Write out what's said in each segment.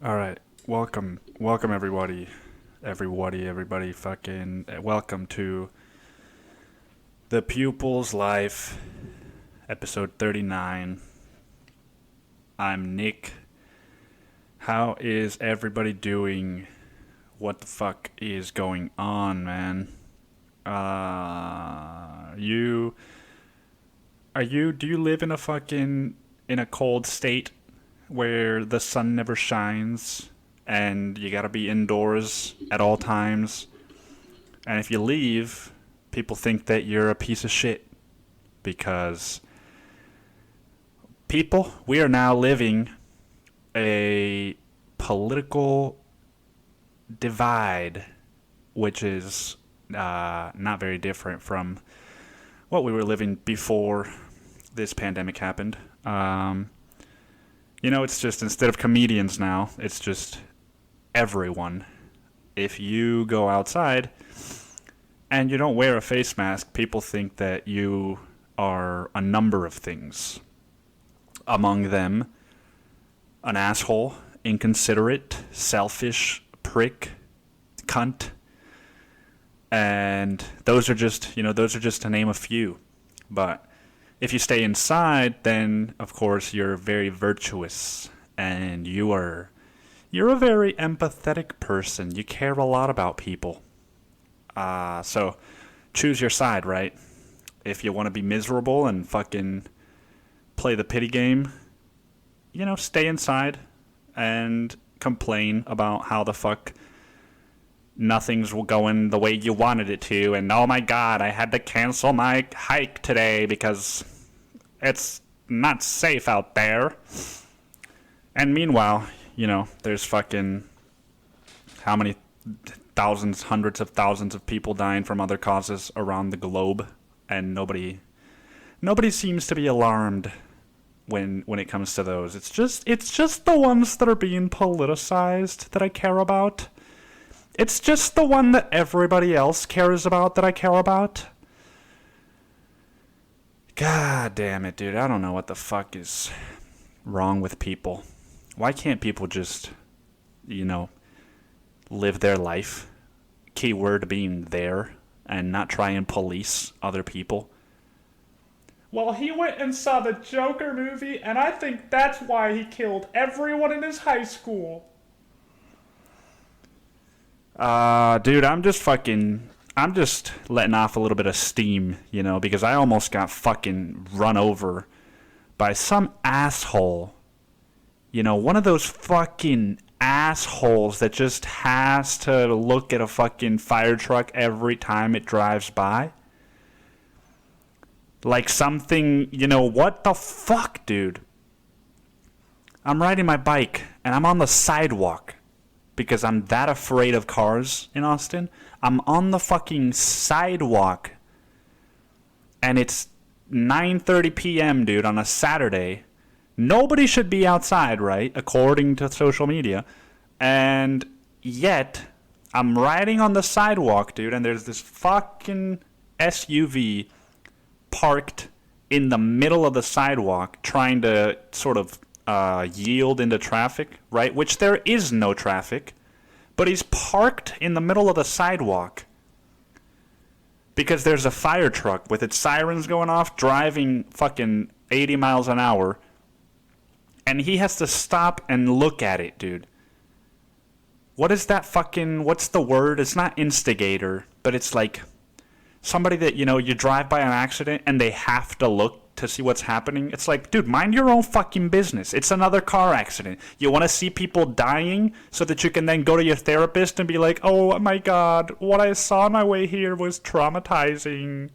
All right, welcome everybody, fucking welcome to the Pupil's Life, episode 39. I'm Nick. How is everybody doing? What the fuck is going on, man? Do you live in a cold state where the sun never shines and you gotta be indoors at all times? And if you leave, people think that you're a piece of shit because we are now living a political divide, which is not very different from what we were living before this pandemic happened. It's just, instead of comedians now, it's just everyone. If you go outside and you don't wear a face mask, people think that you are a number of things. Among them, an asshole, inconsiderate, selfish, prick, cunt. And those are just to name a few. But if you stay inside, then of course you're very virtuous and you're a very empathetic person. You care a lot about people. So choose your side, right? If you want to be miserable and fucking play the pity game, stay inside and complain about how the fuck nothing's going the way you wanted it to, and oh my god, I had to cancel my hike today because it's not safe out there. And meanwhile, there's fucking how many thousands, hundreds of thousands of people dying from other causes around the globe, and nobody seems to be alarmed when it comes to those. It's just the ones that are being politicized that I care about. It's just the one that everybody else cares about that I care about. God damn it, dude. I don't know what the fuck is wrong with people. Why can't people just, live their life? Keyword being there, and not try and police other people. Well, he went and saw the Joker movie, and I think that's why he killed everyone in his high school. Dude, I'm just letting off a little bit of steam, because I almost got fucking run over by some asshole. One of those fucking assholes that just has to look at a fucking fire truck every time it drives by. Like something, what the fuck, dude? I'm riding my bike, and I'm on the sidewalk. Because I'm that afraid of cars in Austin. I'm on the fucking sidewalk. And it's 9:30 p.m., dude, on a Saturday. Nobody should be outside, right? According to social media. And yet, I'm riding on the sidewalk, dude, and there's this fucking SUV parked in the middle of the sidewalk trying to sort of yield into traffic, right? Which there is no traffic, but he's parked in the middle of the sidewalk because there's a fire truck with its sirens going off driving fucking 80 miles an hour, and he has to stop and look at it, dude. What is that fucking, what's the word? It's not instigator, but it's like somebody that, you drive by an accident and they have to look to see what's happening. It's like, dude, mind your own fucking business. It's another car accident. You want to see people dying so that you can then go to your therapist and be like, oh my god, what I saw on my way here was traumatizing.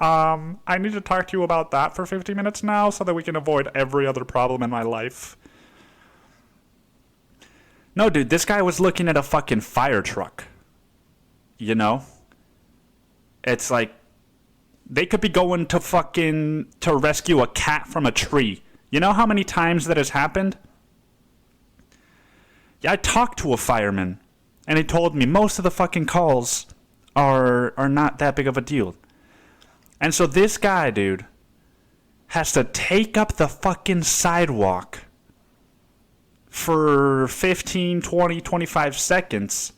I need to talk to you about that for 50 minutes now so that we can avoid every other problem in my life. No, dude, this guy was looking at a fucking fire truck. It's like, they could be going to rescue a cat from a tree. You know how many times that has happened? Yeah, I talked to a fireman, and he told me most of the fucking calls are not that big of a deal. And so this guy, dude, has to take up the fucking sidewalk for 15, 20, 25 seconds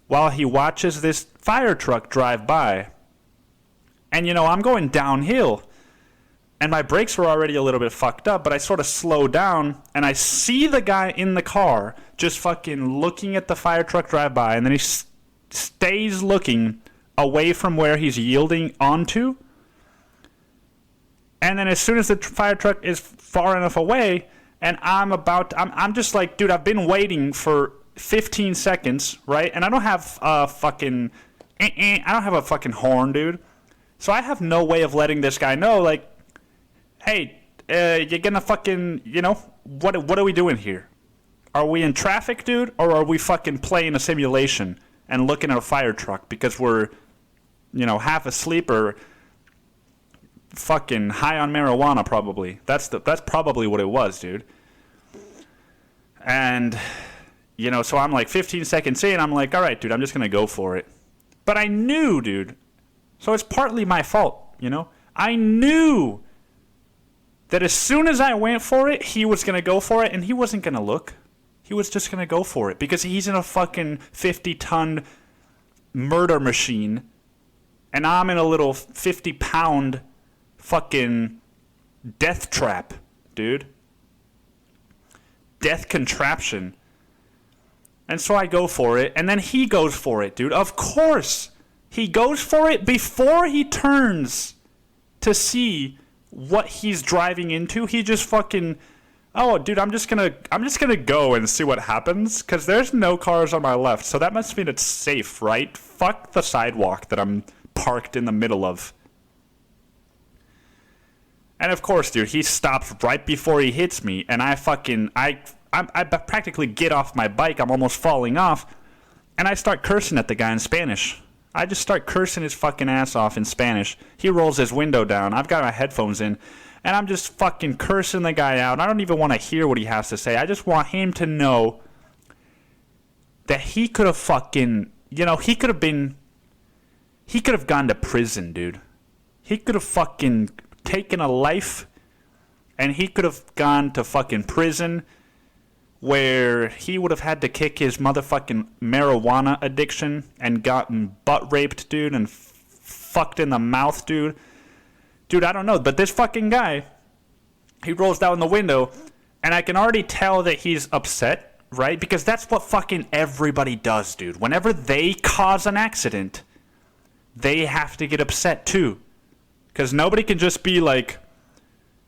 while he watches this fire truck drive by. And, I'm going downhill. And my brakes were already a little bit fucked up, but I sort of slow down, and I see the guy in the car just fucking looking at the fire truck drive by, and then he stays looking away from where he's yielding onto. And then as soon as the fire truck is far enough away, and I'm just like, dude, I've been waiting for 15 seconds, right? And I don't have a fucking horn, dude. So I have no way of letting this guy know, like, hey, you're gonna fucking, what are we doing here? Are we in traffic, dude? Or are we fucking playing a simulation and looking at a fire truck because we're, half asleep or fucking high on marijuana, probably. That's probably what it was, dude. And, so I'm like 15 seconds in, I'm like, all right, dude, I'm just gonna go for it. But I knew, dude. So it's partly my fault, I knew that as soon as I went for it, he was going to go for it, and he wasn't going to look. He was just going to go for it, because he's in a fucking 50-ton murder machine, and I'm in a little 50-pound fucking death trap, dude. Death contraption. And so I go for it, and then he goes for it, dude. Of course. He goes for it before he turns to see what he's driving into. He just fucking, oh, dude, I'm just gonna go and see what happens, because there's no cars on my left, so that must mean it's safe, right? Fuck the sidewalk that I'm parked in the middle of. And of course, dude, he stops right before he hits me, and I practically get off my bike. I'm almost falling off, and I start cursing at the guy in Spanish. I just start cursing his fucking ass off in Spanish. He rolls his window down. I've got my headphones in, and I'm just fucking cursing the guy out. I don't even want to hear what he has to say. I just want him to know that he could have fucking, he could have gone to prison, dude. He could have fucking taken a life, and he could have gone to fucking prison, where he would have had to kick his motherfucking marijuana addiction and gotten butt raped, dude, and fucked in the mouth, dude. Dude, I don't know, but this fucking guy, he rolls down the window, and I can already tell that he's upset, right? Because that's what fucking everybody does, dude. Whenever they cause an accident, they have to get upset, too. Because nobody can just be like,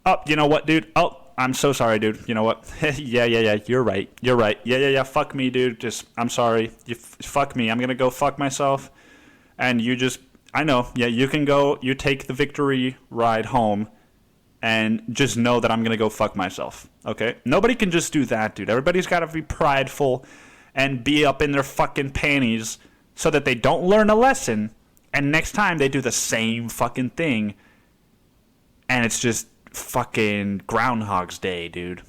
oh, you know what, dude? Oh, I'm so sorry, dude. You know what? Yeah, you're right. Yeah, fuck me, dude. I'm sorry. Fuck me. I'm gonna go fuck myself. And I know. Yeah, you can go. You take the victory ride home, and just know that I'm gonna go fuck myself. Okay? Nobody can just do that, dude. Everybody's gotta be prideful and be up in their fucking panties so that they don't learn a lesson, and next time they do the same fucking thing, and it's just fucking Groundhog's Day, dude.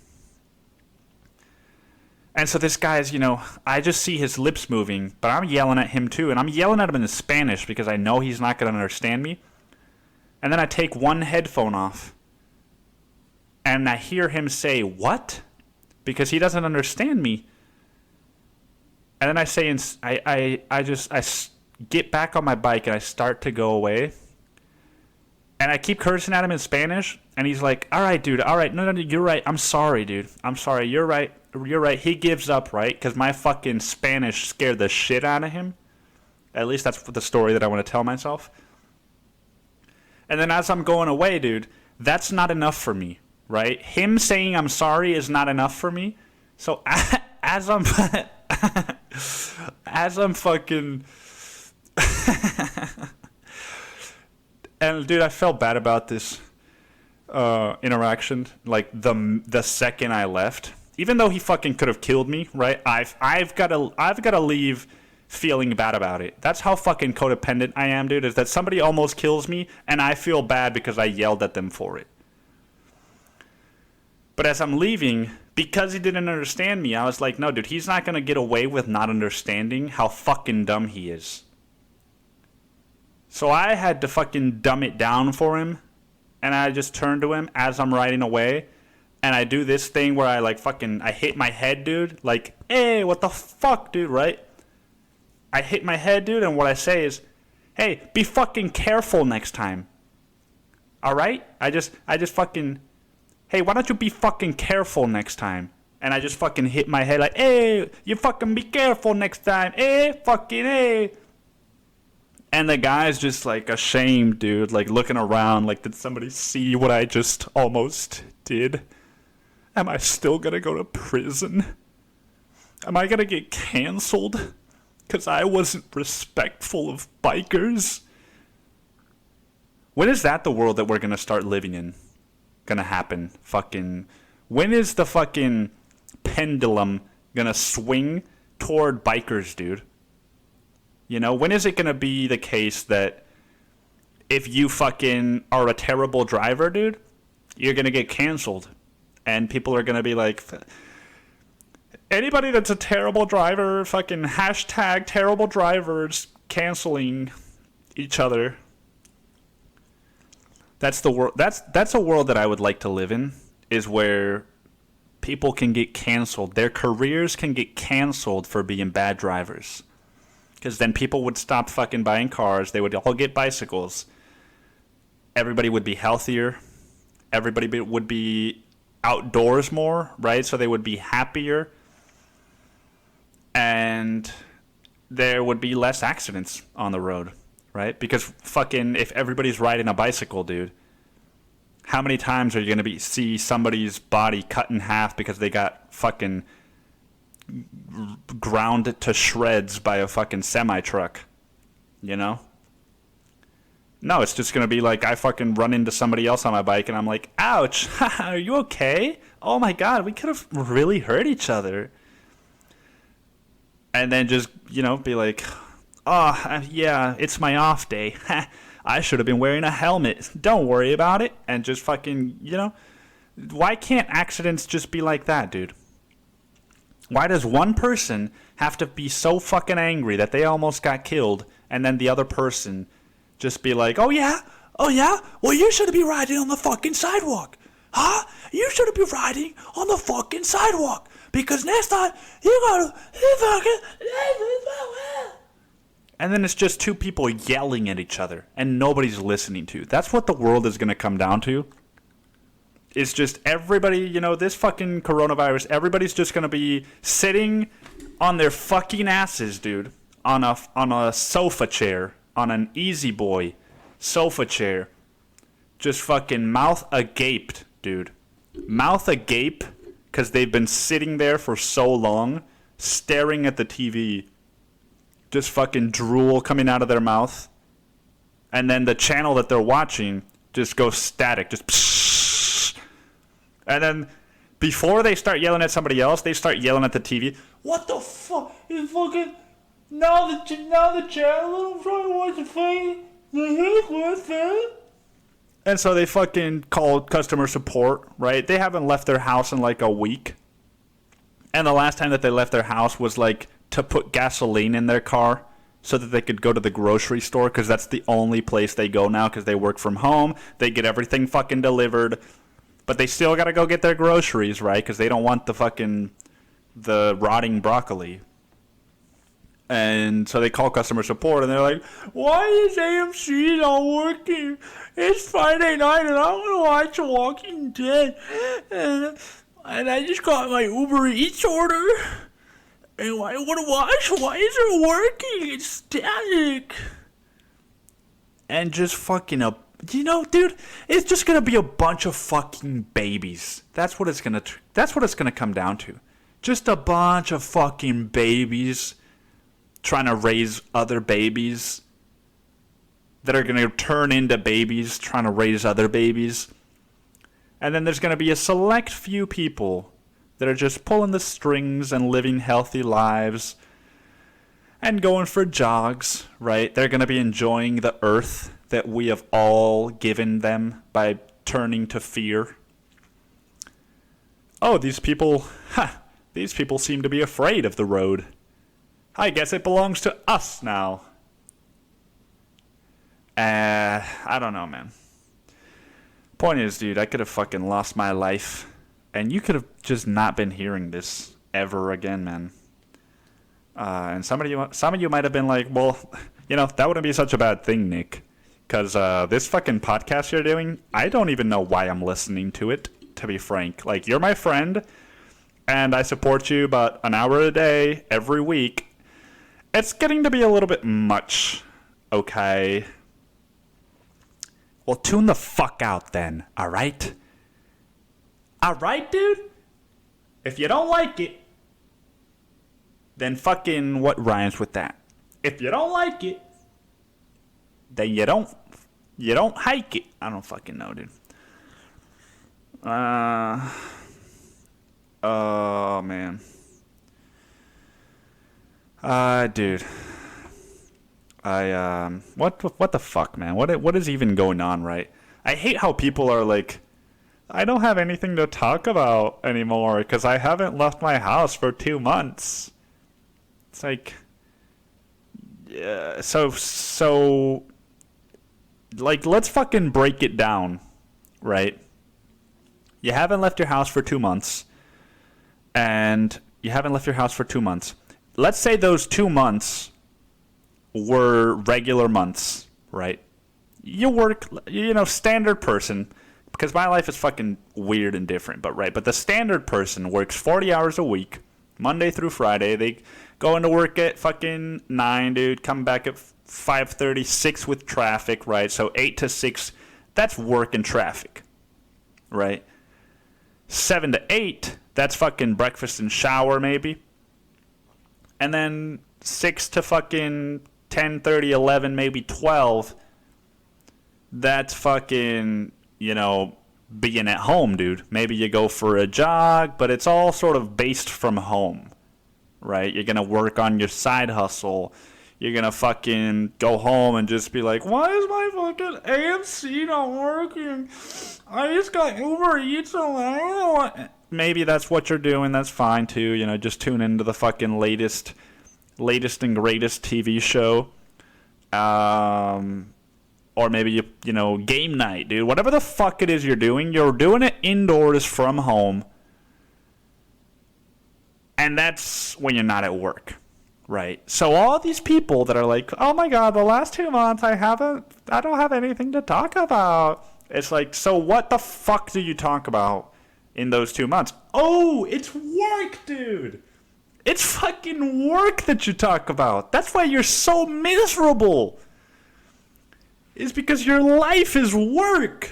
And so this guy's, I just see his lips moving, but I'm yelling at him too, and I'm yelling at him in Spanish because I know he's not going to understand me. And then I take one headphone off, and I hear him say, what? Because he doesn't understand me. And then I say, I get back on my bike, and I start to go away. And I keep cursing at him in Spanish, and he's like, all right, dude, all right, no, you're right, I'm sorry, dude, I'm sorry, you're right, he gives up, right, because my fucking Spanish scared the shit out of him. At least that's the story that I want to tell myself. And then as I'm going away, dude, that's not enough for me, right? Him saying I'm sorry is not enough for me, so as I'm fucking... And dude, I felt bad about this interaction. Like the second I left, even though he fucking could have killed me, right? I've got to leave feeling bad about it. That's how fucking codependent I am, dude. Is that somebody almost kills me, and I feel bad because I yelled at them for it. But as I'm leaving, because he didn't understand me, I was like, no, dude, he's not gonna get away with not understanding how fucking dumb he is. So I had to fucking dumb it down for him, and I just turned to him as I'm riding away, and I do this thing where I like fucking, I hit my head, dude. Like, hey, what the fuck, dude, right? I hit my head, dude, and what I say is, hey, be fucking careful next time. Alright? I just fucking, hey, why don't you be fucking careful next time? And I just fucking hit my head like, hey, you fucking be careful next time. Hey, fucking, hey. And the guy's just like ashamed, dude, like looking around like, did somebody see what I just almost did? Am I still gonna go to prison? Am I gonna get canceled? Because I wasn't respectful of bikers? When is that the world that we're gonna start living in? Gonna happen? Fucking, when is the fucking pendulum gonna swing toward bikers, dude? You know, when is it gonna be the case that if you fucking are a terrible driver, dude, you're gonna get canceled? And people are gonna be like, anybody that's a terrible driver, fucking hashtag terrible drivers canceling each other. That's the world. That's a world that I would like to live in, is where people can get canceled. Their careers can get canceled for being bad drivers. Because then people would stop fucking buying cars. They would all get bicycles. Everybody would be healthier. Everybody would be outdoors more, right? So they would be happier. And there would be less accidents on the road, right? Because fucking, if everybody's riding a bicycle, dude, how many times are you going to see somebody's body cut in half because they got fucking ground to shreds by a fucking semi-truck, you know? No, it's just going to be like I fucking run into somebody else on my bike and I'm like, ouch, are you okay? Oh my god, we could have really hurt each other. And then just, you know, be like, oh, yeah, it's my off day. I should have been wearing a helmet. Don't worry about it. And just fucking, you know, why can't accidents just be like that, dude? Why does one person have to be so fucking angry that they almost got killed, and then the other person just be like, oh yeah? Well, you shouldn't be riding on the fucking sidewalk. Huh? You shouldn't be riding on the fucking sidewalk. Because next time, you gotta fucking... And then it's just two people yelling at each other, and nobody's listening to. That's what the world is going to come down to. It's just everybody, you know, this fucking coronavirus, everybody's just going to be sitting on their fucking asses, dude, on a sofa chair, on an easy boy sofa chair, just fucking mouth agape, dude. Mouth agape, because they've been sitting there for so long, staring at the TV, just fucking drool coming out of their mouth, and then the channel that they're watching just goes static, just psh. And then before they start yelling at somebody else, they start yelling at the TV. What the fuck is fucking... Now the channel, I'm trying to watch the fucking... What's that? And so they fucking call customer support, right? They haven't left their house in like a week. And the last time that they left their house was like to put gasoline in their car so that they could go to the grocery store, because that's the only place they go now because they work from home. They get everything fucking delivered. But they still got to go get their groceries, right? Because they don't want the rotting broccoli. And so they call customer support, and they're like, why is AMC not working? It's Friday night, and I want to watch Walking Dead. And I just got my Uber Eats order. And I want to watch. Why is it working? It's static. And just fucking up. You know, dude, it's just gonna be a bunch of fucking babies. That's what it's gonna come down to. Just a bunch of fucking babies trying to raise other babies that are gonna turn into babies trying to raise other babies. And then there's gonna be a select few people that are just pulling the strings and living healthy lives and going for jogs, right? They're gonna be enjoying the earth that we have all given them by turning to fear. Oh, these people seem to be afraid of the road. I guess it belongs to us now. I don't know, man. Point is, dude, I could have fucking lost my life And you could have just not been hearing this ever again, man. And some of you might have been like, well, that wouldn't be such a bad thing, Nick. Because this fucking podcast you're doing, I don't even know why I'm listening to it, to be frank. Like, you're my friend, and I support you about an hour a day, every week. It's getting to be a little bit much, okay? Well, tune the fuck out then, alright? Alright, dude? If you don't like it, then fucking what rhymes with that? If you don't like it, then you don't hike it. I don't fucking know, dude. Oh man. Dude. What the fuck, man? What is even going on, right? I hate how people are like, I don't have anything to talk about anymore because I haven't left my house for 2 months. It's like, yeah, so, like, let's fucking break it down, right? You haven't left your house for 2 months, and you haven't left your house for 2 months. Let's say those 2 months were regular months, right? You work, standard person, because my life is fucking weird and different, but the standard person works 40 hours a week, Monday through Friday. They go into work at fucking 9, dude, come back at 5:30, 6 with traffic, right? So 8 to 6, that's work and traffic, right? 7 to 8, that's fucking breakfast and shower, maybe. And then 6 to fucking 10:30, 11, maybe 12, that's fucking, being at home, dude. Maybe you go for a jog, but it's all sort of based from home, right? You're going to work on your side hustle. You're going to fucking go home and just be like, why is my fucking AMC not working? I just got Uber Eats and maybe that's what you're doing. That's fine, too. Just tune into the fucking latest and greatest TV show. Or maybe, game night, dude. Whatever the fuck it is you're doing it indoors from home. And that's when you're not at work, right? So all these people that are like, oh my God, the last 2 months I don't have anything to talk about. It's like, so what the fuck do you talk about in those 2 months? Oh, it's work, dude. It's fucking work that you talk about. That's why you're so miserable. Is because your life is work.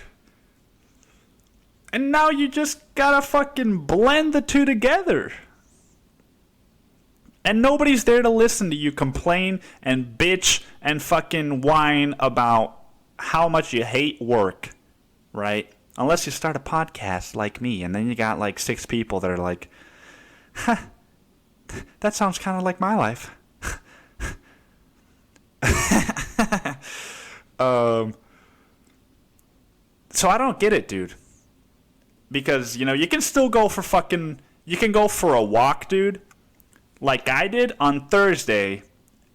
And now you just gotta fucking blend the two together. And nobody's there to listen to you complain and bitch and fucking whine about how much you hate work, right? Unless you start a podcast like me, and then you got like 6 people that are like, huh, that sounds kind of like my life. So I don't get it, dude. Because, you can still go for you can go for a walk, dude, like I did on Thursday,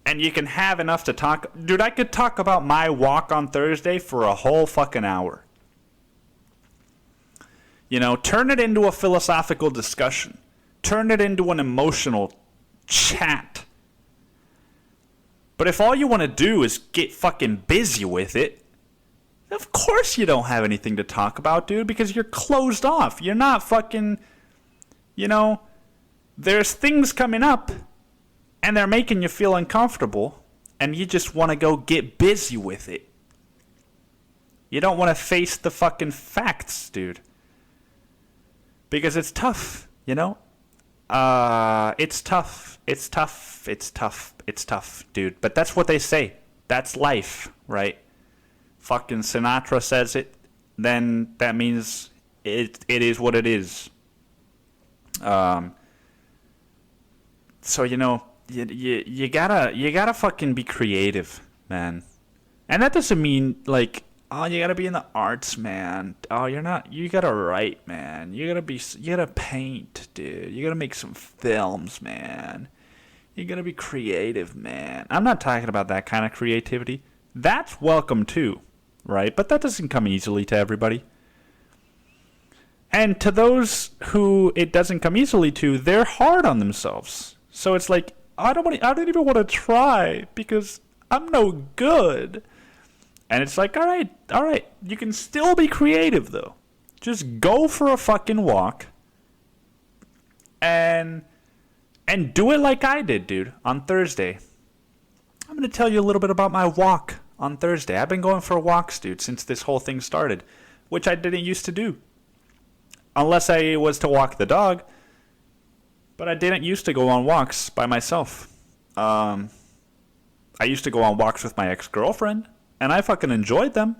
and you can have enough to talk. Dude, I could talk about my walk on Thursday for a whole fucking hour. Turn it into a philosophical discussion. Turn it into an emotional chat. But if all you want to do is get fucking busy with it, of course you don't have anything to talk about, dude, because you're closed off. You're not fucking, there's things coming up, and they're making you feel uncomfortable, and you just want to go get busy with it. You don't want to face the fucking facts, dude. Because it's tough, It's tough, dude. But that's what they say. That's life, right? Fucking Sinatra says it, then that means it is what it is. So you gotta fucking be creative, man. And that doesn't mean like, oh, you gotta be in the arts, man. Oh, you gotta write, man. You gotta paint, dude. You gotta make some films, man. You gotta be creative, man. I'm not talking about that kind of creativity. That's welcome too, right? But that doesn't come easily to everybody. And to those who it doesn't come easily to, they're hard on themselves. So it's like, I don't even want to try because I'm no good. And it's like, all right, you can still be creative though. Just go for a fucking walk and do it like I did, dude, on Thursday. I'm going to tell you a little bit about my walk on Thursday. I've been going for walks, dude, since this whole thing started, which I didn't used to do. Unless I was to walk the dog. But I didn't used to go on walks by myself. I used to go on walks with my ex-girlfriend, and I fucking enjoyed them.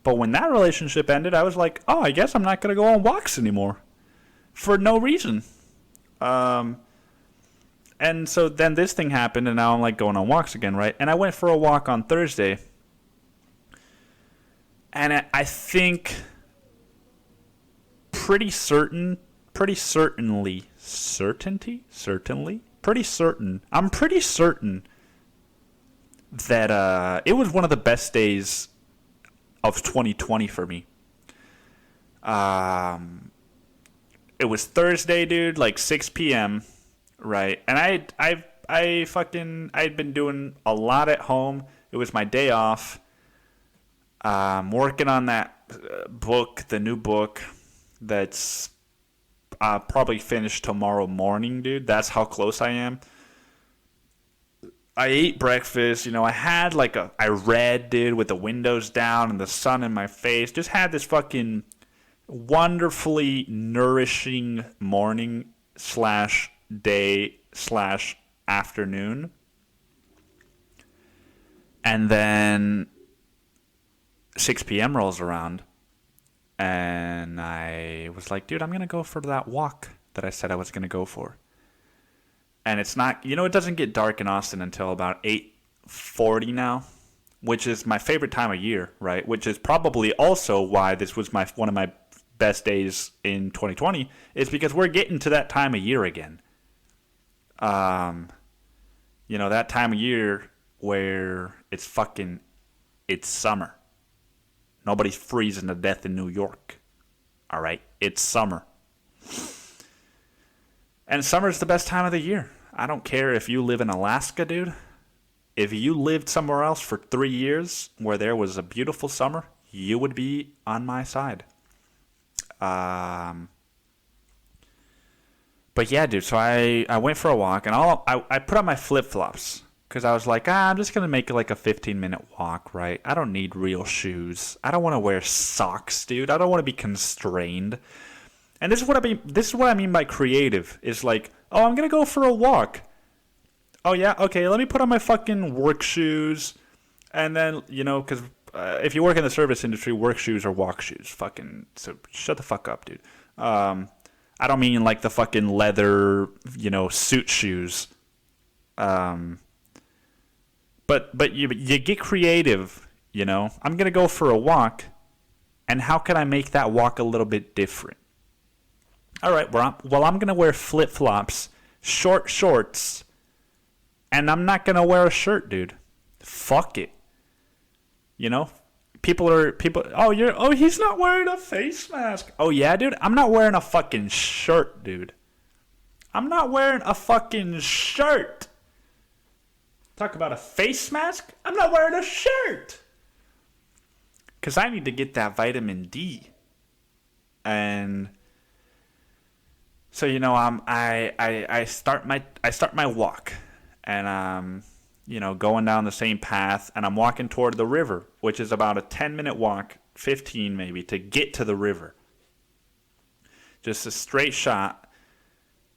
But when that relationship ended, I was like, oh, I guess I'm not going to go on walks anymore. For no reason. And so then this thing happened, and now I'm like going on walks again, right? And I went for a walk on Thursday. And I think pretty certain, I'm pretty certain that it was one of the best days of 2020 for me. It was Thursday, dude, like 6 p.m., right? And I'd been doing a lot at home. It was my day off. Working on that book, the new book that's probably finished tomorrow morning, dude. That's how close I am. I ate breakfast, I read, dude, with the windows down and the sun in my face. Just had this fucking wonderfully nourishing morning / day / afternoon. And then 6 p.m. rolls around, and I was like, dude, I'm going to go for that walk that I said I was going to go for. And it's not, it doesn't get dark in Austin until about 8:40 now, which is my favorite time of year, right? Which is probably also why this was one of my best days in 2020, is because we're getting to that time of year again. That time of year where it's summer. Nobody's freezing to death in New York. All right? It's summer. And summer's the best time of the year. I don't care if you live in Alaska, dude. If you lived somewhere else for 3 years where there was a beautiful summer, you would be on my side. But yeah, dude, so I went for a walk, and I put on my flip-flops. Because I was like, I'm just going to make it like a 15-minute walk, right? I don't need real shoes. I don't want to wear socks, dude. I don't want to be constrained. And this is what I mean by creative. Is like, oh, I'm going to go for a walk. Oh, yeah? Okay, let me put on my fucking work shoes. And then, because if you work in the service industry, work shoes are walk shoes. So shut the fuck up, dude. I don't mean like the fucking leather, suit shoes. But you get creative, I'm going to go for a walk, and how can I make that walk a little bit different? All right, well, I'm going to wear flip-flops, short shorts, and I'm not going to wear a shirt, dude. Fuck it. People, he's not wearing a face mask. Oh, yeah, dude? I'm not wearing a fucking shirt, dude. I'm not wearing a fucking shirt. Talk about a face mask? I'm not wearing a shirt. Because I need to get that vitamin D. And so, I start my walk. And I'm, going down the same path. And I'm walking toward the river, which is about a 10-minute walk, 15 maybe, to get to the river. Just a straight shot.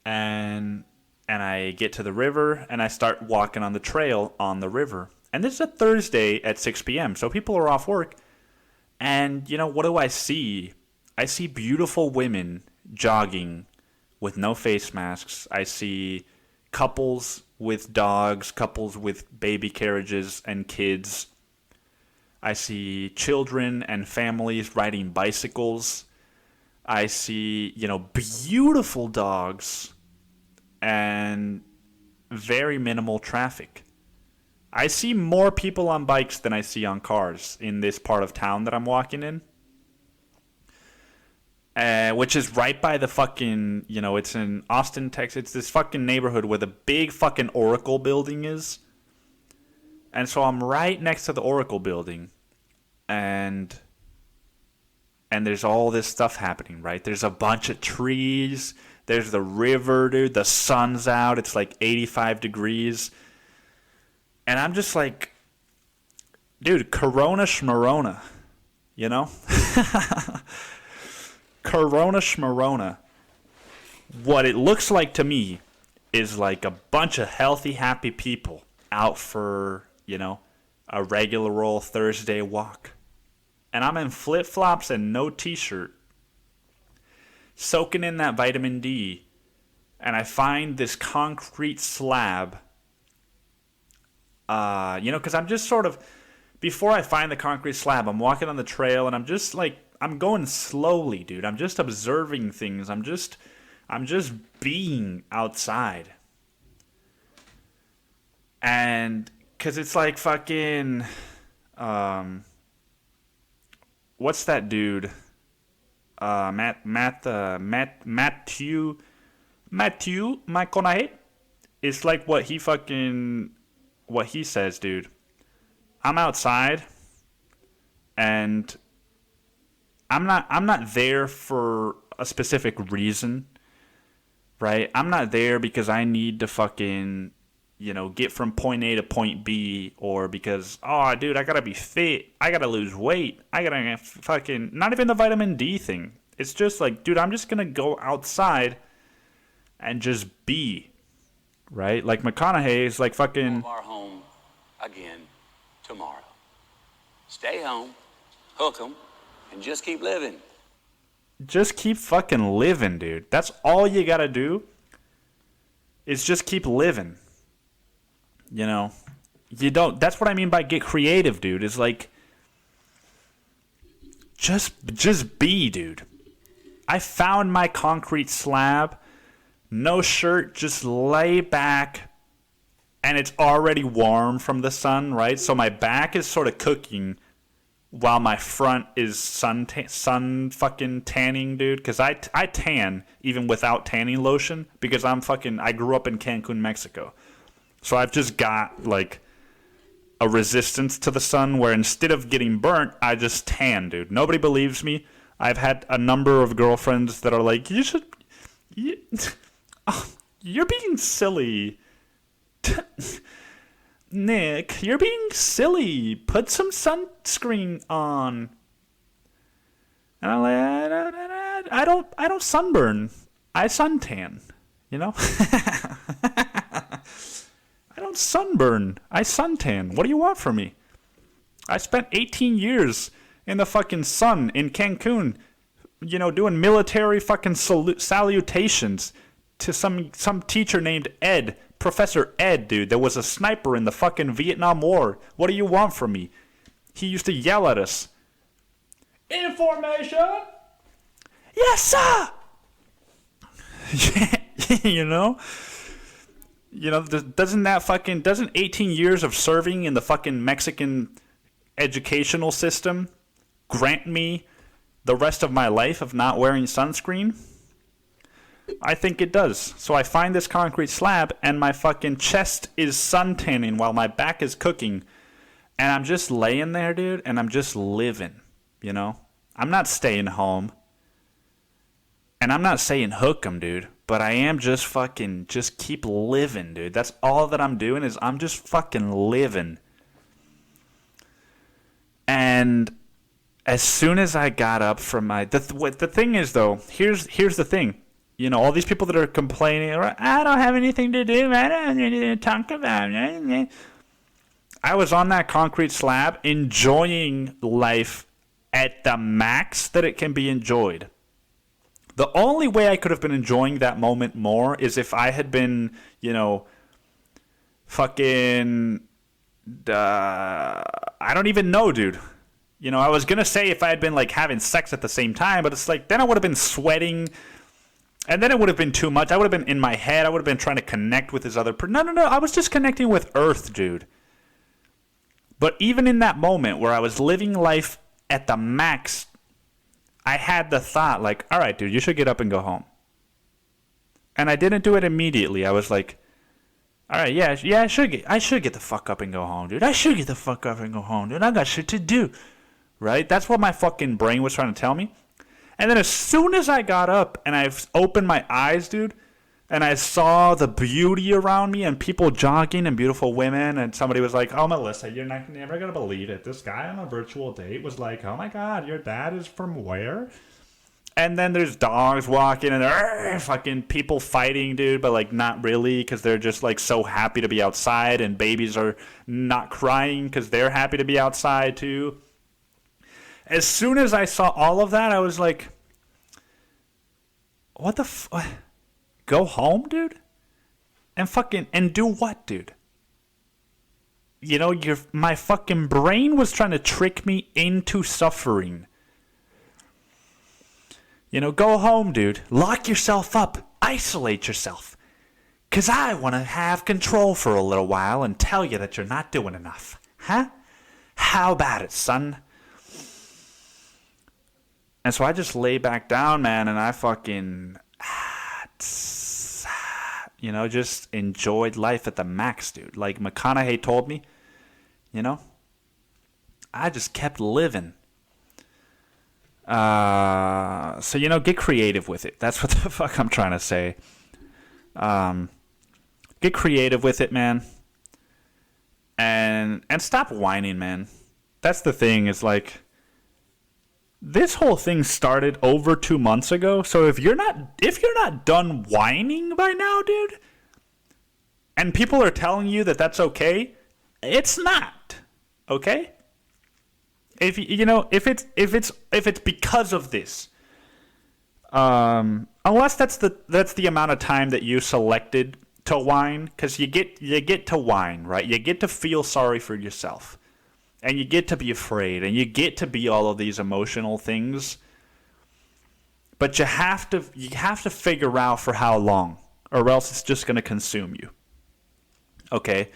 And I get to the river, and I start walking on the trail on the river. And this is a Thursday at 6 p.m., so people are off work. And, what do I see? I see beautiful women jogging with no face masks. I see couples with dogs, couples with baby carriages and kids. I see children and families riding bicycles. I see, beautiful dogs and very minimal traffic. I see more people on bikes than I see on cars in this part of town that I'm walking in. which is right by the fucking, it's in Austin, Texas. It's this fucking neighborhood where the big fucking Oracle building is. And so I'm right next to the Oracle building. And there's all this stuff happening, right? There's a bunch of trees. There's the river, dude. The sun's out. It's like 85 degrees. And I'm just like, dude, Corona Schmarona, Corona Schmarona. What it looks like to me is like a bunch of healthy, happy people out for, a regular old Thursday walk. And I'm in flip-flops and no t-shirt, soaking in that vitamin D, and I find this concrete slab, because I'm just sort of, before I find the concrete slab, I'm walking on the trail, and I'm just like, I'm going slowly, dude. I'm just observing things. I'm just being outside. And, because it's like fucking, what's that dude? Matthew McConaughey. It's like what he says, dude. I'm outside, and I'm not there for a specific reason, right? I'm not there because I need to fucking, get from point A to point B, or because, oh, dude, I gotta be fit, I gotta lose weight, I gotta fucking, not even the vitamin D thing. It's just like, dude, I'm just gonna go outside and just be, right? Like McConaughey is like fucking. Our home again tomorrow. Stay home, hook 'em, and just keep living. Just keep fucking living, dude. That's all you gotta do. Is just keep living. You don't. That's what I mean by get creative, dude. Is like, just be, dude. I found my concrete slab, no shirt, just lay back, and it's already warm from the sun, right? So my back is sort of cooking, while my front is sun fucking tanning, dude. Because I tan even without tanning lotion, because I grew up in Cancun, Mexico. So I've just got like a resistance to the sun where instead of getting burnt, I just tan, dude. Nobody believes me. I've had a number of girlfriends that are like, you're being silly. Nick, you're being silly. Put some sunscreen on. And I'm like, I don't sunburn. I suntan, I don't sunburn. I suntan. What do you want from me? I spent 18 years in the fucking sun in Cancun, doing military fucking salutations to some teacher named Ed, Professor Ed, dude. There was a sniper in the fucking Vietnam War. What do you want from me? He used to yell at us. Information! Yes, sir! Doesn't 18 years of serving in the fucking Mexican educational system grant me the rest of my life of not wearing sunscreen? I think it does. So I find this concrete slab, and my fucking chest is suntanning while my back is cooking. And I'm just laying there, dude, and I'm just living, I'm not staying home. And I'm not saying hook 'em, dude. But I am just keep living, dude. That's all that I'm doing is I'm just fucking living. And as soon as I got up from the thing is, though, here's the thing. All these people that are complaining, I don't have anything to do, I don't have anything to talk about. I was on that concrete slab enjoying life at the max that it can be enjoyed. The only way I could have been enjoying that moment more is if I had been, fucking, I don't even know, dude. I was going to say if I had been, like, having sex at the same time, but it's like, then I would have been sweating, and then it would have been too much. I would have been in my head. I would have been trying to connect with this other person. No. I was just connecting with Earth, dude. But even in that moment where I was living life at the max, I had the thought, like, all right, dude, you should get up and go home. And I didn't do it immediately. I was like, all right, yeah, I should get the fuck up and go home, dude. I should get the fuck up and go home, dude. I got shit to do, right? That's what my fucking brain was trying to tell me. And then as soon as I got up and I opened my eyes, dude, and I saw the beauty around me and people jogging and beautiful women, and somebody was like, oh, Melissa, you're never going to believe it. This guy on a virtual date was like, oh, my God, your dad is from where? And then there's dogs walking and fucking people fighting, dude, but like not really because they're just like so happy to be outside, and babies are not crying because they're happy to be outside too. As soon as I saw all of that, I was like, what the go home, dude? And do what, dude? You know, my fucking brain was trying to trick me into suffering. You know, go home, dude. Lock yourself up. Isolate yourself. Because I want to have control for a little while and tell you that you're not doing enough. Huh? How about it, son? And so I just lay back down, man, and I fucking, you know, just enjoyed life at the max, dude. Like McConaughey told me, you know, I just kept living. So, you know, get creative with it. That's what the fuck I'm trying to say. Get creative with it, man. And stop whining, man. That's the thing, is like, this whole thing started over 2 months ago. So if you're not done whining by now, dude, and people are telling you that that's okay, it's not. Okay? If it's because of this, unless that's the amount of time that you selected to whine, because you get to whine, right? You get to feel sorry for yourself, and you get to be afraid, and you get to be all of these emotional things. But you have to figure out for how long, or else it's just gonna consume you. Okay.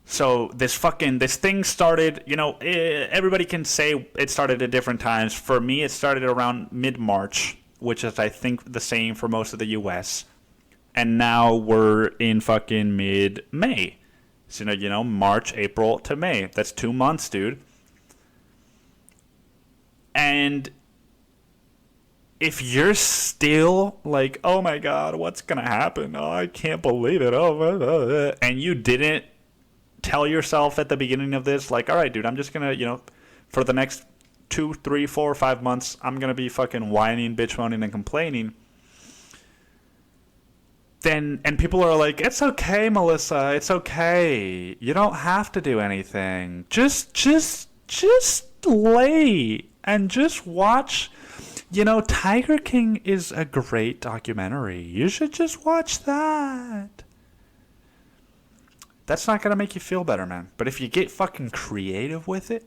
So this thing started, you know, everybody can say it started at different times. For me, it started around mid-March, which is, I think, the same for most of the U.S. And now we're in fucking mid-May. So, you know, March, April to May. That's 2 months, dude. And if you're still like, oh my God, what's going to happen? Oh, I can't believe it. Oh, and you didn't tell yourself at the beginning of this, like, all right, dude, I'm just gonna, you know, for the next 2, 3, 4, 5 months, I'm gonna be fucking whining, bitch moaning, and complaining. Then, and people are like, it's okay, Melissa, it's okay. You don't have to do anything. Just lay and just watch. You know, Tiger King is a great documentary. You should just watch that. That's not going to make you feel better, man. But if you get fucking creative with it,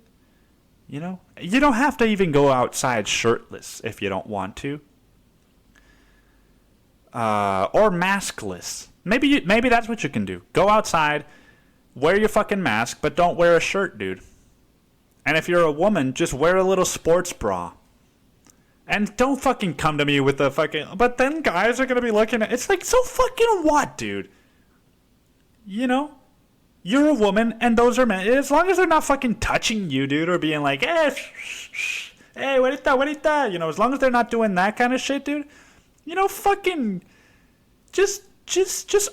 you know, you don't have to even go outside shirtless if you don't want to. Or maskless. Maybe that's what you can do. Go outside, wear your fucking mask, but don't wear a shirt, dude. And if you're a woman, just wear a little sports bra. And don't fucking come to me with the fucking, but then guys are going to be looking at, it's like, so fucking what, dude? You know? You're a woman, and those are men. As long as they're not fucking touching you, dude, or being like, hey, what is that? You know, as long as they're not doing that kind of shit, dude, you know, fucking, just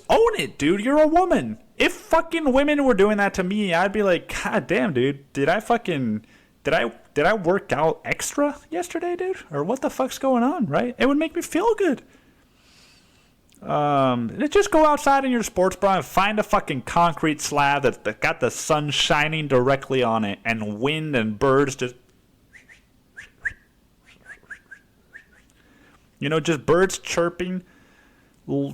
own it, dude. You're a woman. If fucking women were doing that to me, I'd be like, God damn, dude, did I work out extra yesterday, dude? Or what the fuck's going on, right? It would make me feel good. Just go outside in your sports bra and find a fucking concrete slab that got the sun shining directly on it, and wind and birds just, you know, just birds chirping,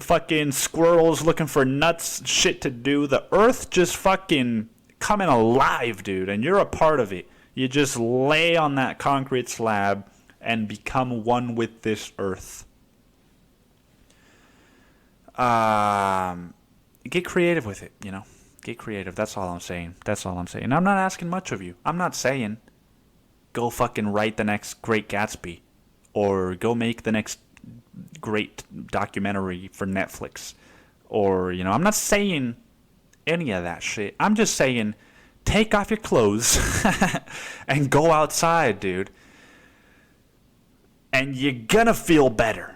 fucking squirrels looking for nuts, shit to do. The earth just fucking coming alive, dude, and you're a part of it. You just lay on that concrete slab and become one with this earth. Get creative with it, you know. Get creative. That's all I'm saying. I'm not asking much of you. I'm not saying, go fucking write the next Great Gatsby, or go make the next great documentary for Netflix, or, you know, I'm not saying any of that shit. I'm just saying, take off your clothes and go outside, dude. And you're gonna feel better.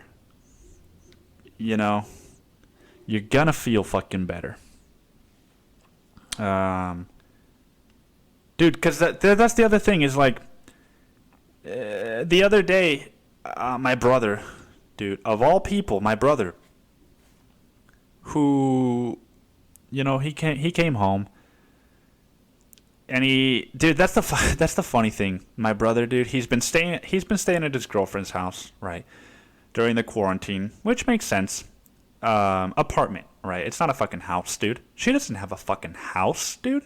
You know? You're gonna feel fucking better. Dude, because that's the other thing is, like, the other day, my brother, dude, of all people, my brother, who, you know, he came home, and dude, that's the funny thing. My brother, dude, he's been staying at his girlfriend's house, right, during the quarantine, which makes sense. Apartment, right? It's not a fucking house, dude. She doesn't have a fucking house, dude.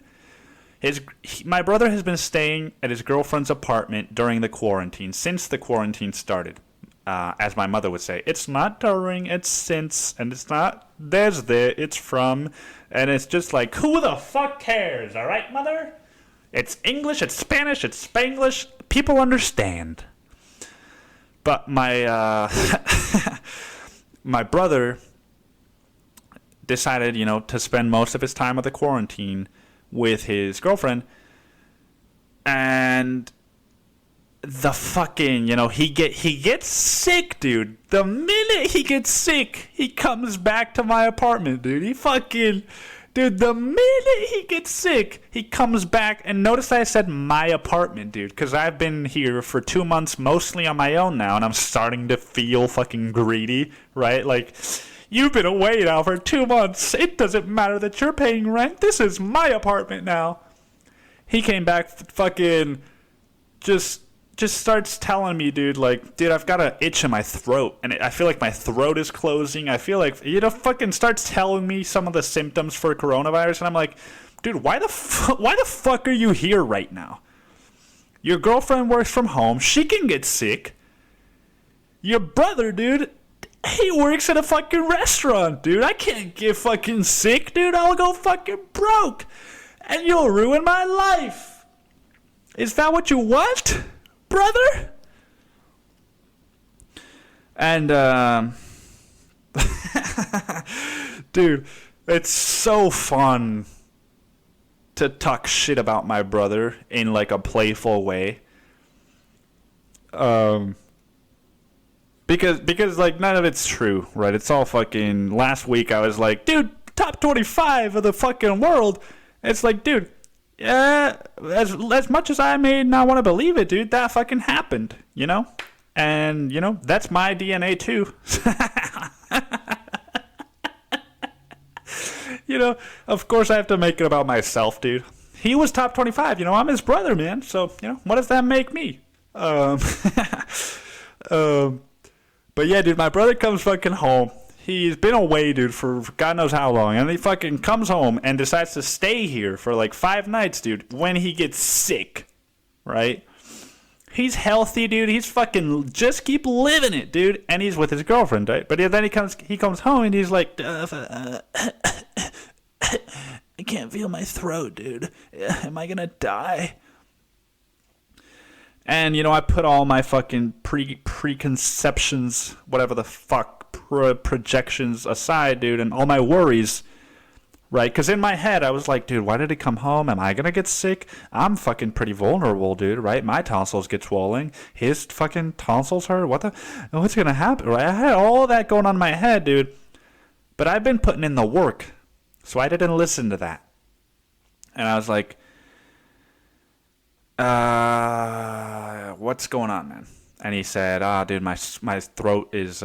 My brother has been staying at his girlfriend's apartment during the quarantine, since the quarantine started. As my mother would say, it's not during, it's since, and it's not there's there, it's from, and it's just like, who the fuck cares, alright, mother? It's English, it's Spanish, it's Spanglish, people understand. But my brother decided, you know, to spend most of his time of the quarantine with his girlfriend, and the fucking, you know, he gets sick, dude. The minute he gets sick, he comes back to my apartment, dude. Dude, the minute he gets sick, he comes back. And notice I said my apartment, dude, because I've been here for 2 months mostly on my own now, and I'm starting to feel fucking greedy, right? Like, you've been away now for 2 months. It doesn't matter that you're paying rent. This is my apartment now. He came back fucking just starts telling me, dude, like, dude, I've got an itch in my throat, and I feel like my throat is closing. I feel like, you know, fucking starts telling me some of the symptoms for coronavirus, and I'm like, dude, why the fuck are you here right now? Your girlfriend works from home. She can get sick. Your brother, dude, he works at a fucking restaurant, dude. I can't get fucking sick, dude. I'll go fucking broke, and you'll ruin my life. Is that what you want, brother? And dude, it's so fun to talk shit about my brother in like a playful way. Because like none of it's true, right? It's all fucking. Last week I was like, dude, top 25 of the fucking world. It's like, dude, yeah, as much as I may not want to believe it, dude, that fucking happened, you know? And, you know, that's my DNA too. You know, of course I have to make it about myself, dude. He was top 25, you know, I'm his brother, man. So, you know, what does that make me? But yeah, dude, my brother comes fucking home. He's been away, dude, for God knows how long. And he fucking comes home and decides to stay here for like 5 nights, dude, when he gets sick, right? He's healthy, dude. He's fucking just keep living it, dude. And he's with his girlfriend, right? But then he comes home and he's like, I can't feel my throat, dude. Am I gonna die? And, you know, I put all my fucking preconceptions, whatever the fuck, projections aside, dude, and all my worries, right? Because in my head, I was like, dude, why did he come home? Am I going to get sick? I'm fucking pretty vulnerable, dude, right? My tonsils get swollen. His fucking tonsils hurt. What's going to happen, right? I had all that going on in my head, dude. But I've been putting in the work, so I didn't listen to that. And I was like, what's going on, man? And he said, dude, my throat is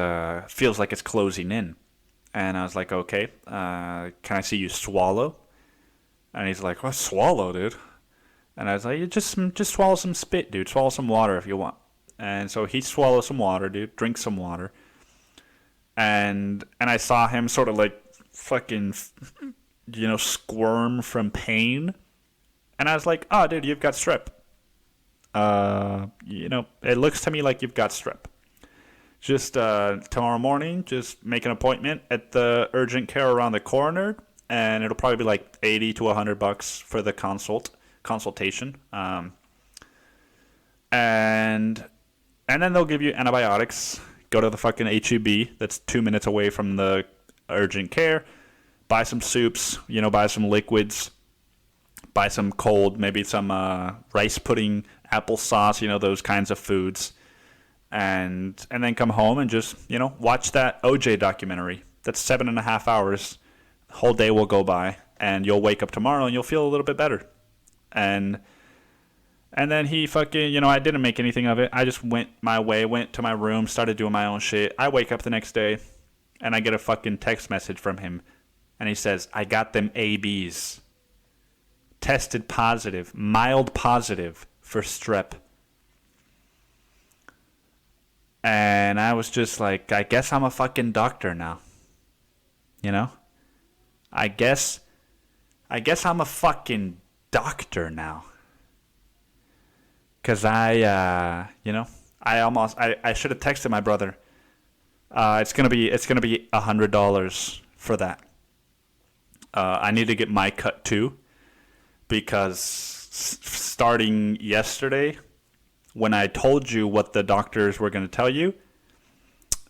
feels like it's closing in. And I was like, okay, can I see you swallow? And he's like, what, swallow, dude? And I was like, just swallow some spit, dude. Swallow some water if you want. And so he swallowed some water, dude. Drink some water. And I saw him sort of like fucking, you know, squirm from pain. And I was like, oh, dude, you've got strep. You know, it looks to me like you've got strep. Just tomorrow morning, just make an appointment at the urgent care around the corner, and it'll probably be like $80 to $100 for the consultation. And And then they'll give you antibiotics. Go to the fucking HEB that's 2 minutes away from the urgent care. Buy some soups, buy some liquids. Buy some cold, maybe some rice pudding, applesauce, those kinds of foods. And then come home and just, watch that OJ documentary. That's 7.5 hours. The whole day will go by. And you'll wake up tomorrow and you'll feel a little bit better. And then he fucking, I didn't make anything of it. I just went my way, went to my room, started doing my own shit. I wake up the next day and I get a fucking text message from him. And he says, I got them ABs. Tested positive, mild positive for strep. And I was just like, I guess I'm a fucking doctor now. I guess I'm a fucking doctor now. Cause I should have texted my brother. It's gonna be $100 for that. I need to get my cut too, because starting yesterday, when I told you what the doctors were gonna tell you,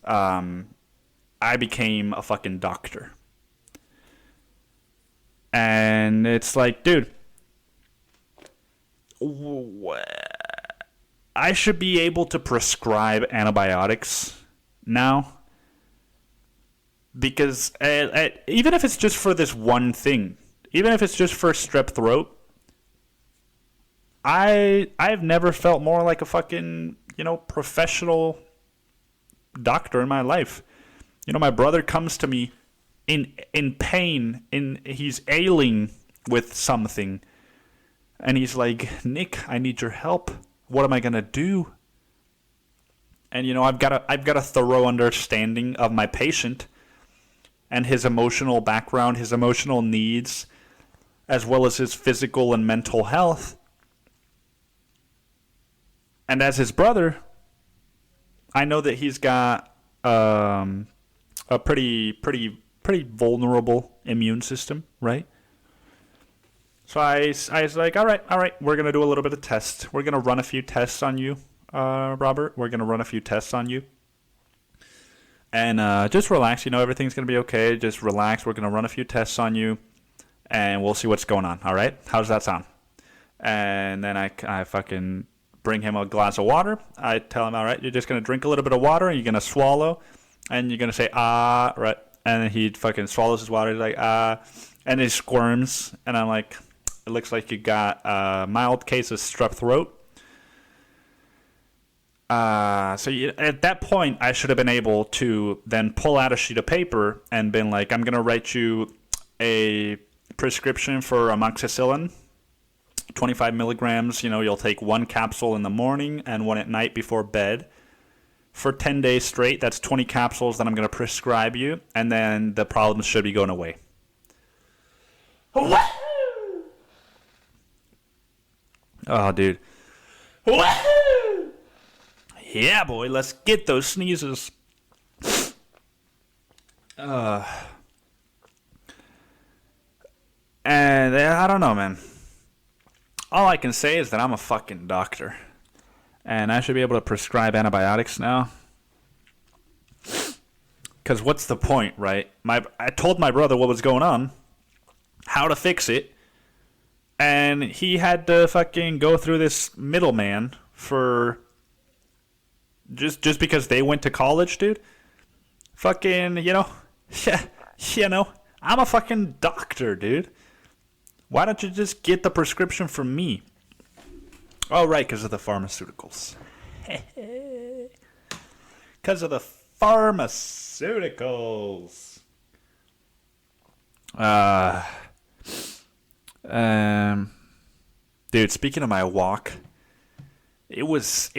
I became a fucking doctor. And it's like, dude, I should be able to prescribe antibiotics now. Because even if it's just for this one thing, even if it's just for strep throat, I've never felt more like a fucking, professional doctor in my life. My brother comes to me in pain, he's ailing with something. And he's like, Nick, I need your help. What am I gonna do? And I've got a thorough understanding of my patient and his emotional background, his emotional needs, as well as his physical and mental health. And as his brother, I know that he's got a pretty vulnerable immune system, right? So I was like, all right, we're going to do a little bit of tests. We're going to run a few tests on you, Robert. We're going to run a few tests on you. And just relax, everything's going to be okay. Just relax. We're going to run a few tests on you, and we'll see what's going on, all right? How does that sound? And then I fucking bring him a glass of water. I tell him, all right, you're just going to drink a little bit of water, and you're going to swallow, and you're going to say, right? And then he fucking swallows his water. He's like, and he squirms. And I'm like, it looks like you got a mild case of strep throat. At that point, I should have been able to then pull out a sheet of paper and been like, I'm going to write you a prescription for amoxicillin, 25 milligrams. You'll take one capsule in the morning and one at night before bed. For 10 days straight, that's 20 capsules that I'm going to prescribe you, and then the problems should be going away. Oh, dude. Yeah, boy, let's get those sneezes. And I don't know, man. All I can say is that I'm a fucking doctor. And I should be able to prescribe antibiotics now. Because what's the point, right? I told my brother what was going on, how to fix it, and he had to fucking go through this middleman for just because they went to college, dude. Fucking, I'm a fucking doctor, dude. Why don't you just get the prescription from me? Oh, right, because of the pharmaceuticals. Because of the pharmaceuticals. Dude, speaking of my walk, it was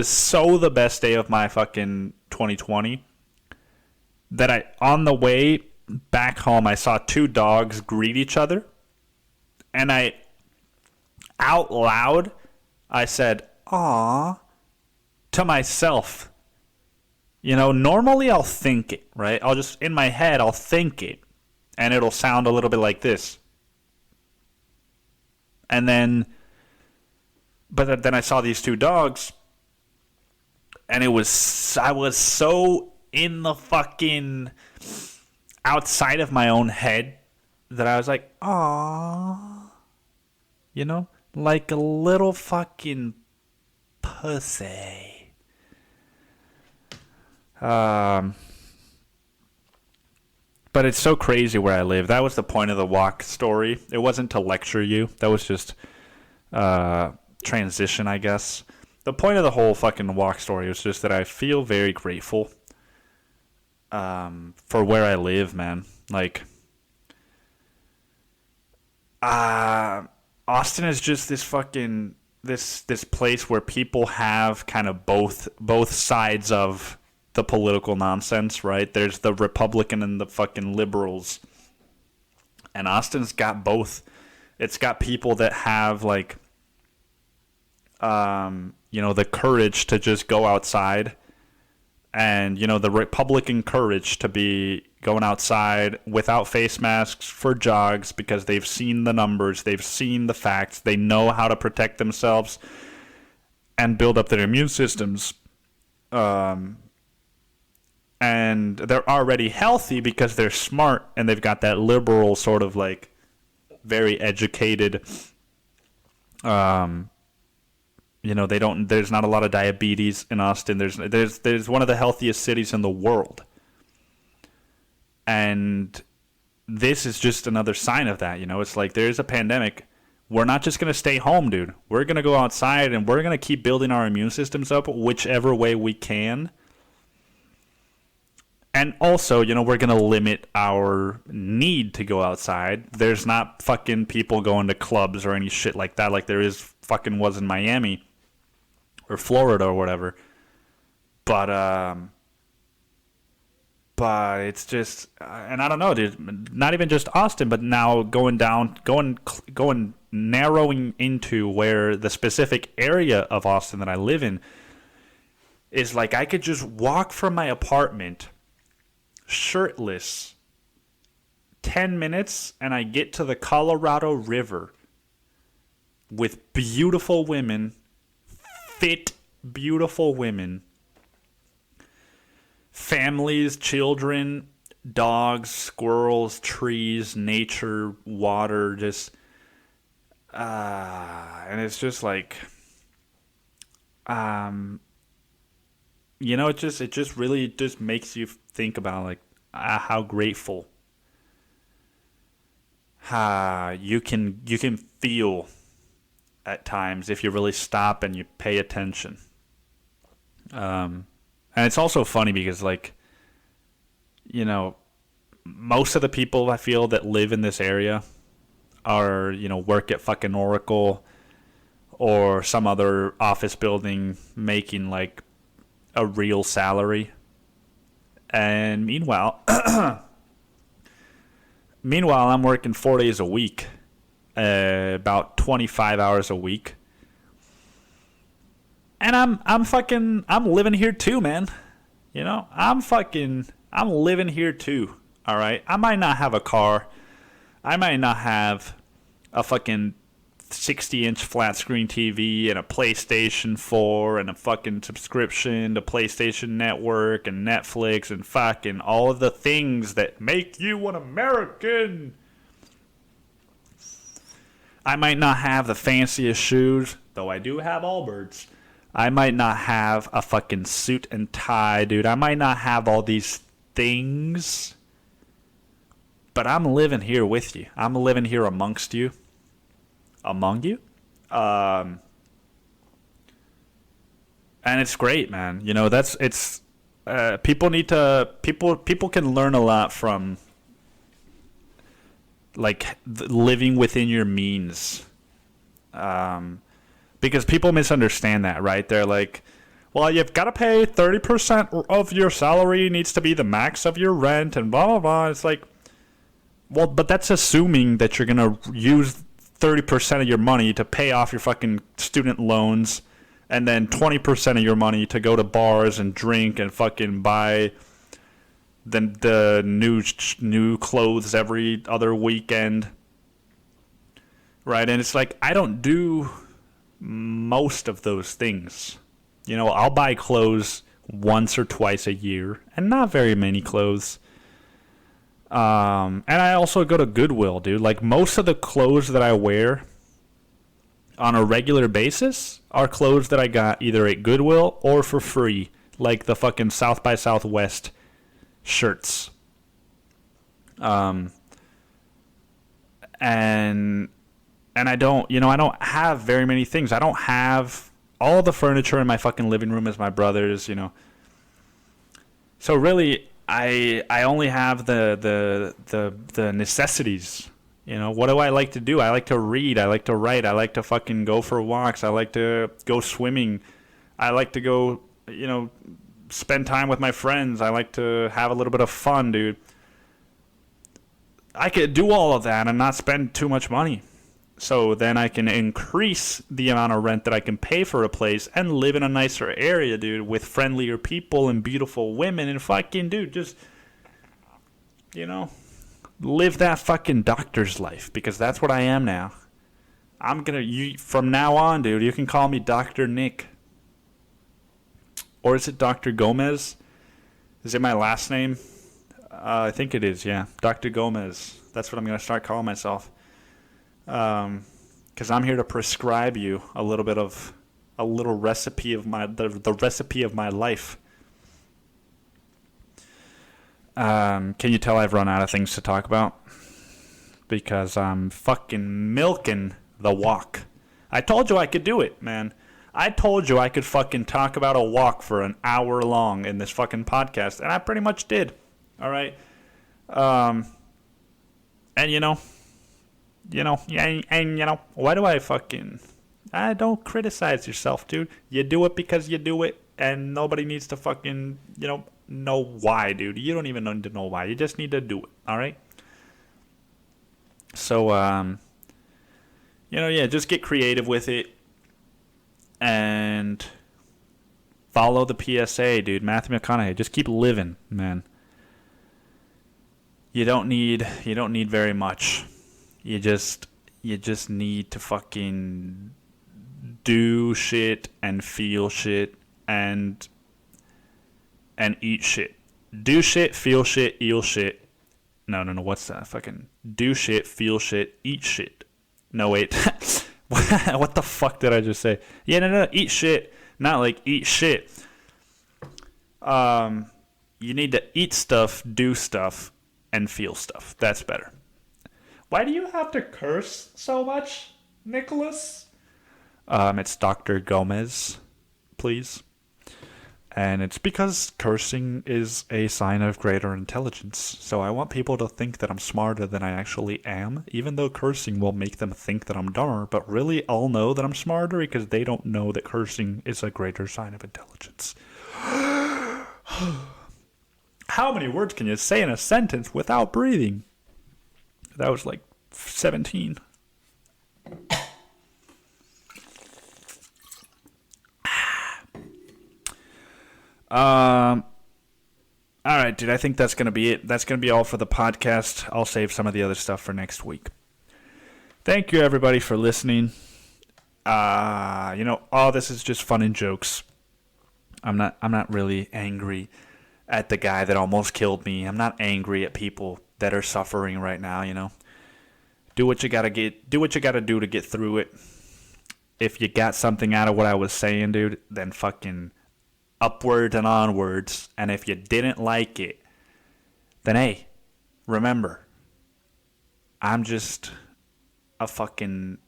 so the best day of my fucking 2020 that on the way back home, I saw two dogs greet each other, and out loud, I said, "Aw," to myself. Normally I'll think it, right? In my head, I'll think it, and it'll sound a little bit like this. And then But then I saw these two dogs, and I was so in the fucking outside of my own head that I was like, "Aww," you know, like a little fucking pussy. But it's so crazy where I live. That was the point of the walk story. It wasn't to lecture you. That was just transition, I guess. The point of the whole fucking walk story was just that I feel very grateful for where I live, man. Like, Austin is just this fucking this place where people have kind of both sides of the political nonsense, right? There's the Republican and the fucking liberals. And Austin's got both. It's got people that have, like, the courage to just go outside. And, the Republican courage to be going outside without face masks for jogs because they've seen the numbers, they've seen the facts, they know how to protect themselves and build up their immune systems. And they're already healthy because they're smart and they've got that liberal sort of, like, very educated, there's not a lot of diabetes in Austin. There's one of the healthiest cities in the world. And this is just another sign of that, It's like there's a pandemic. We're not just going to stay home, dude. We're going to go outside and we're going to keep building our immune systems up whichever way we can. And also, we're going to limit our need to go outside. There's not fucking people going to clubs or any shit like that like there fucking was in Miami or Florida or whatever. But it's just, and I don't know, dude, not even just Austin, but now going narrowing into where the specific area of Austin that I live in is like I could just walk from my apartment shirtless 10 minutes and I get to the Colorado River with beautiful women, fit, beautiful women, families, children, dogs, squirrels, trees, nature, water, just and it's just like it just really just makes you think about, like, how grateful you can feel at times if you really stop and you pay attention. And it's also funny because, like, most of the people I feel that live in this area are, work at fucking Oracle or some other office building making, like, a real salary. And meanwhile, I'm working 4 days a week, about 25 hours a week. And I'm living here too, man. I'm living here too. All right. I might not have a car. I might not have a fucking 60-inch flat screen TV and a PlayStation 4 and a fucking subscription to PlayStation Network and Netflix and fucking all of the things that make you an American. I might not have the fanciest shoes, though I do have Allbirds. I might not have a fucking suit and tie, dude. I might not have all these things, but I'm living here with you. I'm living here amongst you. Among you, and it's great, man. People can learn a lot from, like, living within your means, because people misunderstand that, right? They're like, well, you've got to pay 30% of your salary needs to be the max of your rent and blah blah blah. It's like, well, but that's assuming that you're gonna use 30% of your money to pay off your fucking student loans, and then 20% of your money to go to bars and drink and fucking buy the new clothes every other weekend, right? And it's like, I don't do most of those things. You know, I'll buy clothes once or twice a year, and not very many clothes. And I also go to Goodwill, dude. Like, most of the clothes that I wear on a regular basis are clothes that I got either at Goodwill or for free, like the fucking South by Southwest shirts. And I don't, I don't have very many things. I don't have all the furniture in my fucking living room as my brother's, So really, I only have the necessities. What do I like to do? I like to read. I like to write. I like to fucking go for walks. I like to go swimming. I like to go, spend time with my friends. I like to have a little bit of fun, dude. I could do all of that and not spend too much money. So then I can increase the amount of rent that I can pay for a place and live in a nicer area, dude, with friendlier people and beautiful women and fucking, dude, just, live that fucking doctor's life, because that's what I am now. From now on, dude, you can call me Dr. Nick. Or is it Dr. Gomez? Is it my last name? I think it is, yeah. Dr. Gomez. That's what I'm going to start calling myself. Because I'm here to prescribe you a little recipe of the recipe of my life. Can you tell I've run out of things to talk about? Because I'm fucking milking the walk. I told you I could do it, man. I told you I could fucking talk about a walk for an hour long in this fucking podcast, and I pretty much did. All right. And why do I don't criticize yourself, dude. You do it because you do it, and nobody needs to fucking, know why, dude. You don't even need to know why. You just need to do it, all right? So, just get creative with it and follow the PSA, dude. Matthew McConaughey, just keep living, man. You don't need very much. You just need to fucking do shit and feel shit and eat shit. Do shit, feel shit, eel shit. No, what's that? Fucking do shit, feel shit, eat shit. No, wait. What the fuck did I just say? Yeah, no, eat shit. Not like eat shit. You need to eat stuff, do stuff, and feel stuff. That's better. Why do you have to curse so much, Nicholas? It's Dr. Gomez, please. And it's because cursing is a sign of greater intelligence. So I want people to think that I'm smarter than I actually am, even though cursing will make them think that I'm dumber. But really, I'll know that I'm smarter because they don't know that cursing is a greater sign of intelligence. How many words can you say in a sentence without breathing? That was like 17. All right, dude, I think that's going to be it. That's going to be all for the podcast. I'll save some of the other stuff for next week. Thank you, everybody, for listening. All this is just fun and jokes. I'm not really angry at the guy that almost killed me. I'm not angry at people that are suffering right now, Do what you got to do to get through it. If you got something out of what I was saying, dude, then fucking upwards and onwards. And if you didn't like it, then hey, remember, I'm just a fucking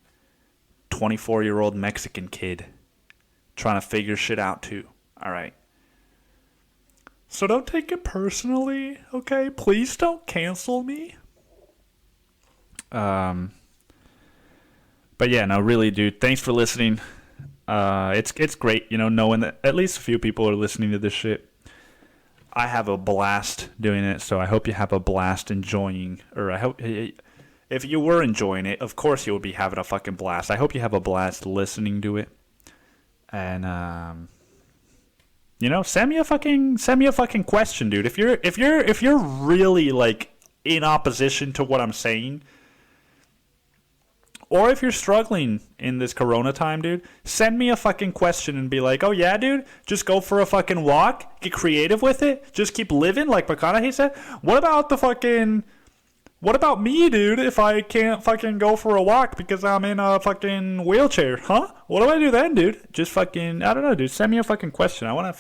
24-year-old Mexican kid trying to figure shit out too. All right. So don't take it personally, okay? Please don't cancel me. But yeah, no, really, dude. Thanks for listening. It's great, knowing that at least a few people are listening to this shit. I have a blast doing it, so I hope you have a blast enjoying. Or I hope if you were enjoying it, of course you would be having a fucking blast. I hope you have a blast listening to it. And send me a fucking question, dude. If you're really like in opposition to what I'm saying, Or if you're struggling in this corona time, dude, send me a fucking question and be like, oh yeah, dude, just go for a fucking walk, get creative with it, just keep living like McConaughey said. What about me, dude, if I can't fucking go for a walk because I'm in a fucking wheelchair, huh? What do I do then, dude? Just fucking, I don't know, dude, send me a fucking question. I want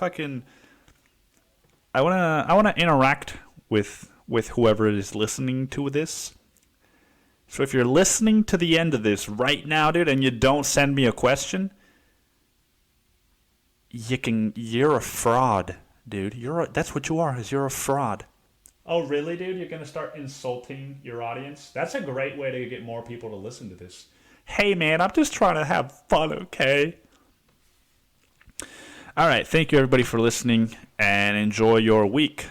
to interact with whoever is listening to this. So if you're listening to the end of this right now, dude, and you don't send me a question, you're a fraud, dude. That's what you are, is you're a fraud. Oh, really, dude? You're going to start insulting your audience? That's a great way to get more people to listen to this. Hey, man, I'm just trying to have fun, okay? All right, thank you, everybody, for listening, and enjoy your week.